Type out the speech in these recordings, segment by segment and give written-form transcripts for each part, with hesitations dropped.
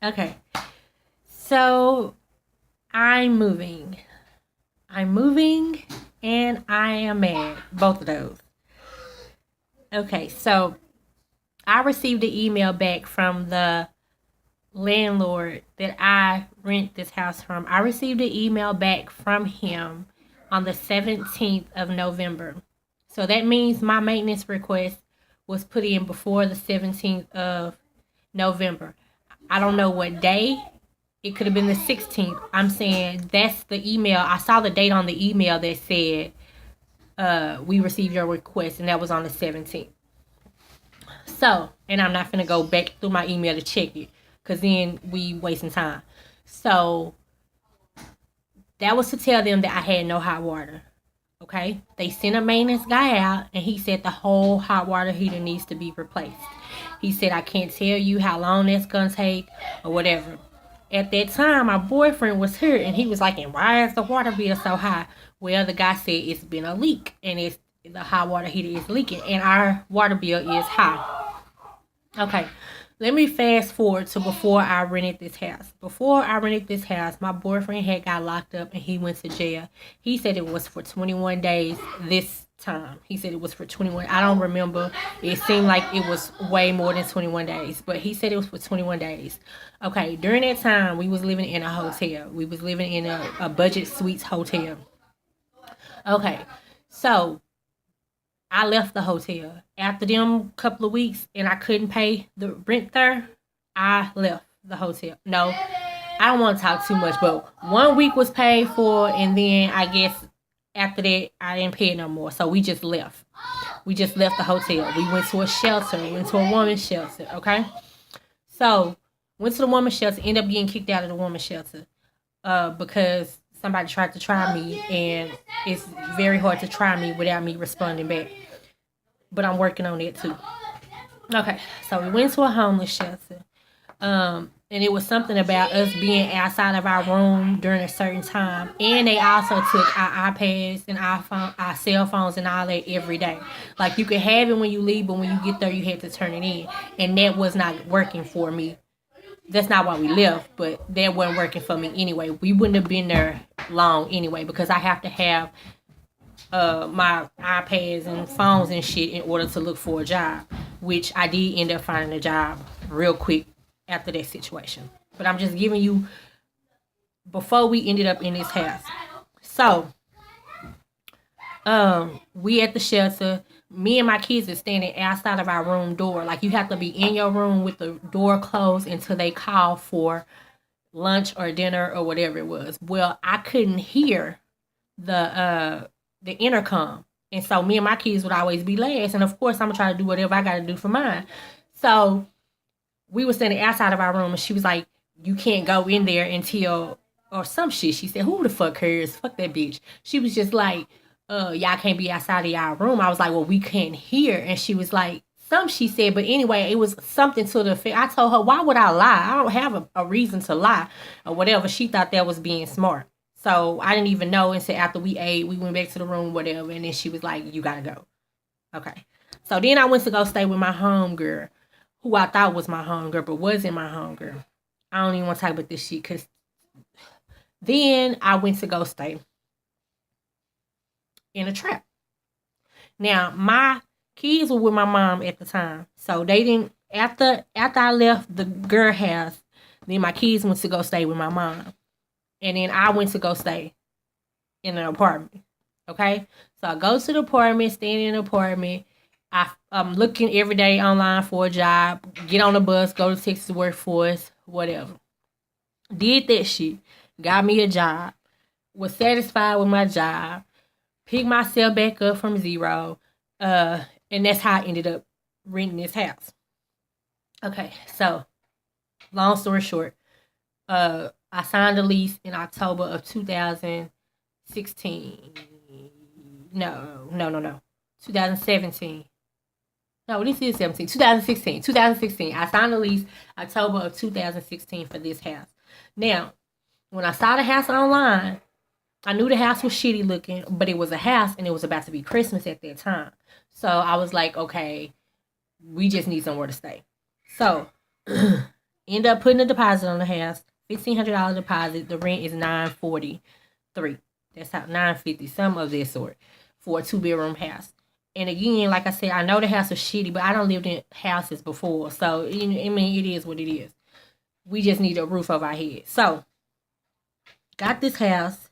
Okay. So I'm moving. I'm moving and I am mad. Both of those. Okay, so I received an email back from the landlord that I rent this house from. I received an email back from him on the 17th of November. So that means my maintenance request was put in before the 17th of November. I don't know what day. It could have been the 16th. I'm saying that's the email. I saw the date on the email that said we received your request, and that was on the 17th. So, and I'm not gonna go back through my email to check it, cause then we wasting time. So that was to tell them that I had no hot water. Okay, they sent a maintenance guy out, and he said the whole hot water heater needs to be replaced. He said I can't tell you how long that's gonna take or whatever. At that time, my boyfriend was here, and he was like, "And why is the water bill so high?" Well, the guy said it's been a leak, and it's the hot water heater is leaking, and our water bill is high. Okay, let me fast forward to before I rented this house. Before I rented this house, my boyfriend had got locked up and he went to jail. He said it was for 21 days this time. He said it was for 21. I don't remember. It seemed like it was way more than 21 days, but he said it was for 21 days. Okay, during that time, we was living in a hotel. We was living in a budget suites hotel. Okay, so I left the hotel after them couple of weeks and I couldn't pay the rent there. I left the hotel. No, I don't want to talk too much, but 1 week was paid for, and then I guess after that I didn't pay it no more. So we just left. We just left the hotel. We went to a shelter. We went to a woman's shelter. Okay, so went to the woman's shelter. Ended up getting kicked out of the woman's shelter because somebody tried to try me, and it's very hard to try me without me responding back. But I'm working on it too. Okay, so we went to a homeless shelter. And it was something about us being outside of our room during a certain time. And they also took our iPads and our cell phones and all that every day. Like you could have it when you leave, but when you get there, you had to turn it in. And that was not working for me. That's not why we left, but that wasn't working for me anyway. We wouldn't have been there long anyway because I have to have my iPads and phones and shit in order to look for a job, which I did end up finding a job real quick after that situation. But I'm just giving you before we ended up in this house. So, we at the shelter. Me and my kids are standing outside of our room door. Like you have to be in your room with the door closed until they call for lunch or dinner or whatever it was. Well, I couldn't hear the intercom. And so me and my kids would always be last. And of course I'm gonna try to do whatever I gotta do for mine. So we were standing outside of our room and she was like, "You can't go in there until," or some shit. She said, "Who the fuck cares? Fuck that bitch." She was just like, y'all can't be outside of y'all room." I was like, "Well, we can't hear." And she was like, some she said, but anyway, it was something to the effect. I told her, why would I lie? I don't have a reason to lie or whatever. She thought that was being smart. So I didn't even know until after we ate, we went back to the room, whatever, and then she was like, "You gotta go." Okay. So then I went to go stay with my home girl, who I thought was my home girl, but wasn't my home girl. I don't even want to talk about this shit because then I went to go stay in a trap. Now my kids were with my mom at the time, so they didn't. After I left the girl house, then my kids went to go stay with my mom, and then I went to go stay in an apartment. Okay, so I go to the apartment, stay in the apartment. I'm looking every day online for a job. Get on the bus, go to Texas Workforce, whatever. Did that shit. Got me a job. Was satisfied with my job. Picked myself back up from zero. And that's how I ended up renting this house. Okay, so long story short, I signed a lease in October of 2016. No, no, no, no. 2017. No, this is 17. 2016. 2016. I signed a lease October of 2016 for this house. Now, when I saw the house online, I knew the house was shitty looking, but it was a house and it was about to be Christmas at that time. So I was like, okay, we just need somewhere to stay. So End up putting a deposit on the house. $1,500 deposit. The rent is $943. That's how $950, some of this sort, for a 2-bedroom house. And again, like I said, I know the house is shitty, but I don't lived in houses before, so I mean, it is what it is. We just need a roof over our head. So, got this house,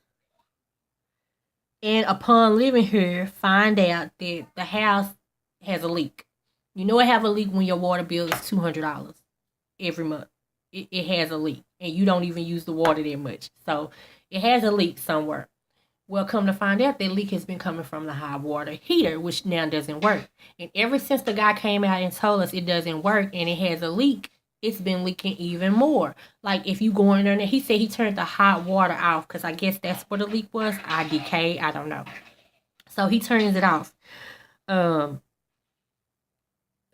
and upon living here, find out that the house has a leak. You know it have a leak when your water bill is $200 every month. It has a leak, and you don't even use the water that much. So it has a leak somewhere. Well, come to find out, that leak has been coming from the hot water heater, which now doesn't work. And ever since the guy came out and told us it doesn't work and it has a leak, it's been leaking even more. Like, if you go in there, and he said he turned the hot water off, because I guess that's what the leak was. IDK, I don't know. So he turns it off.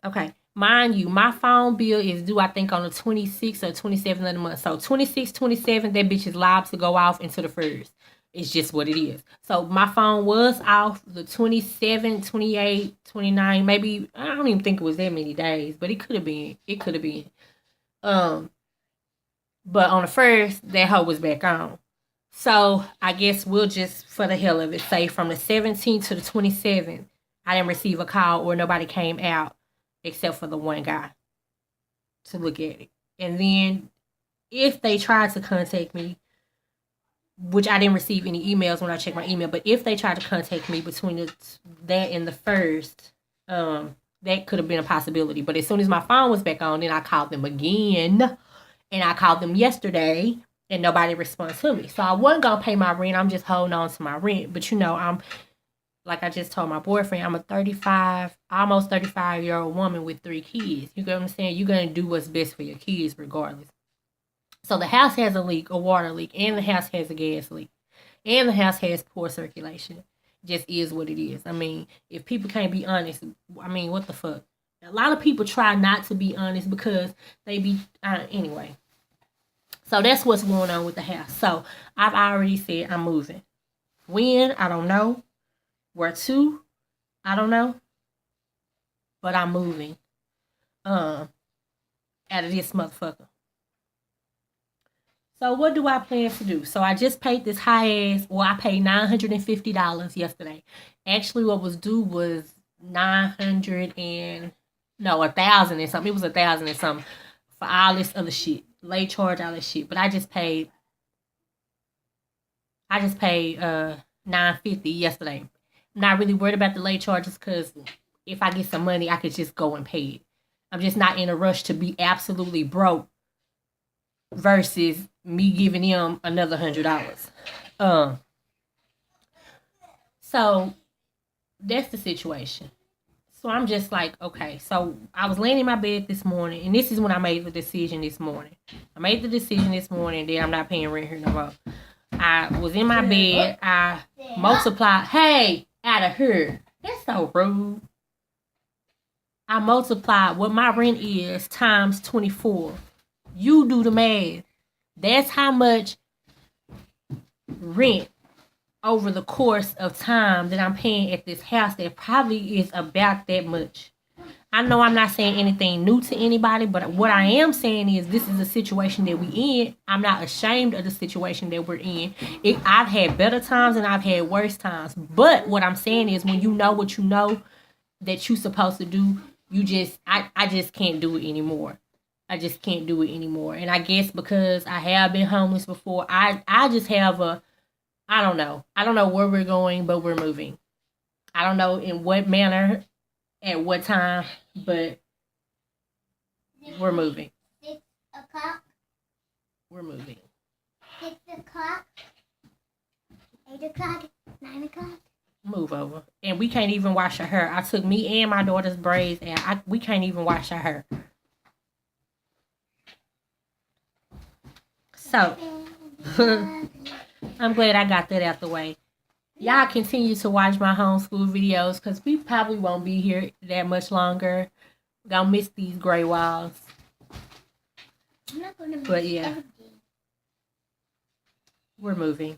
Okay. Mind you, my phone bill is due, I think, on the 26th or 27th of the month. So 26th, 27th, that bitch is liable to go off into the 1st. It's just what it is. So my phone was off the 27th, 28th, 29th, maybe, I don't even think it was that many days, but it could have been. It could have been. But on the 1st, that hoe was back on. So I guess we'll just, for the hell of it, say from the 17th to the 27th, I didn't receive a call or nobody came out except for the one guy to look at it. And then if they tried to contact me, which I didn't receive any emails when I checked my email, but if they tried to contact me between that and the 1st, that could have been a possibility. But as soon as my phone was back on, then I called them again. And I called them yesterday, and nobody responded to me. So I wasn't going to pay my rent. I'm just holding on to my rent. But, I'm, like I just told my boyfriend, I'm a almost 35-year-old woman with 3 kids. You get what I'm saying? You're going to do what's best for your kids regardless. So the house has a leak, a water leak, and the house has a gas leak. And the house has poor circulation. Just is what it is. I mean, if people can't be honest, I mean, what the fuck? A lot of people try not to be honest because they be, anyway. So that's what's going on with the house. So I've already said I'm moving. When? I don't know. Where to? I don't know. But I'm moving. Out of this motherfucker. So what do I plan to do? So I just paid this I paid $950 yesterday. Actually, what was due was $1,000 and something. It was $1,000 and something for all this other shit, late charge, all this shit. But I just paid $950 yesterday. I'm not really worried about the late charges because if I get some money, I could just go and pay it. I'm just not in a rush to be absolutely broke versus me giving him another $100. So that's the situation. So I'm just like, okay. So I was laying in my bed this morning, and this is when I made the decision this morning. Then I'm not paying rent here no more. I was in my bed. I multiplied. Hey, out of here. That's so rude. I multiplied what my rent is times 24. You do the math. That's how much rent over the course of time that I'm paying at this house. That probably is about that much. I know I'm not saying anything new to anybody, but what I am saying is this is a situation that we in. I'm not ashamed of the situation that we're in. I've had better times and I've had worse times. But what I'm saying is when you know what you know that you're supposed to do, I just can't do it anymore. I just can't do it anymore. And I guess because I have been homeless before, I just have I don't know. I don't know where we're going, but we're moving. I don't know in what manner, at what time, but we're moving. 6 o'clock. We're moving. 6 o'clock. 8 o'clock. 9 o'clock. Move over. And we can't even wash our hair. I took me and my daughter's braids, and we can't even wash our hair. So, I'm glad I got that out the way. Y'all continue to watch my homeschool videos because we probably won't be here that much longer. Gonna miss these gray walls. I'm not gonna miss but yeah, everything. we're moving.